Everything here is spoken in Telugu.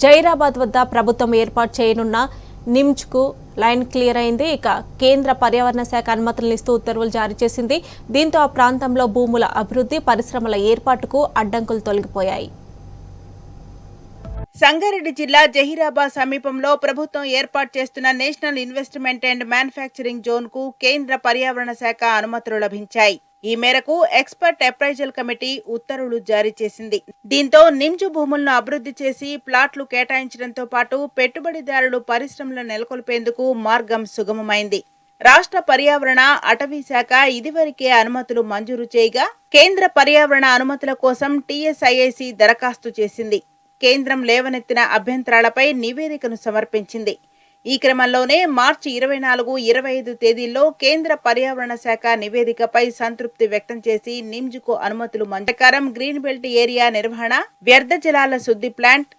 జైరాబాద్ వద్ద ప్రభుత్వం ఏర్పాటు చేయనున్న నిమ్జ్కు లైన్ క్లియర్ అయింది. ఇక కేంద్ర పర్యావరణ శాఖ అనుమతులను ఇస్తూ ఉత్తర్వులు జారీ చేసింది. దీంతో ఆ ప్రాంతంలో భూముల అభివృద్ధి, పరిశ్రమల ఏర్పాటుకు అడ్డంకులు తొలగిపోయాయి. సంగారెడ్డి జిల్లా జహీరాబాద్ సమీపంలో ప్రభుత్వం ఏర్పాటు చేస్తున్న national investment and manufacturing zone కు కేంద్ర పర్యావరణ శాఖ అనుమతులు లభించాయి. ఈ మేరకు ఎక్స్పర్ట్ అప్రైజల్ కమిటీ ఉత్తర్వులు జారీ చేసింది. దీంతో నిమ్జ్ భూములను అభివృద్ధి చేసి ప్లాట్లు కేటాయించడంతో పాటు పెట్టుబడిదారులు పరిశ్రమలు నెలకొల్పేందుకు మార్గం సుగమమైంది. రాష్ట్ర పర్యావరణ అటవీ శాఖ ఇదివరకే అనుమతులు మంజూరు చేయగా కేంద్ర పర్యావరణ అనుమతుల కోసం TSIIC దరఖాస్తు చేసింది. కేంద్రం లేవనెత్తిన అభ్యంతరాలపై నివేదికను సమర్పించింది. ఈ క్రమంలోనే మార్చి 24, 25 తేదీల్లో కేంద్ర పర్యావరణ శాఖ నివేదికపై సంతృప్తి వ్యక్తం చేసి నిమ్జ్కు అనుమతులు మంజూరు ప్రకారం గ్రీన్ బెల్ట్ ఏరియా నిర్వహణ, వ్యర్థ జలాల శుద్ధి ప్లాంట్,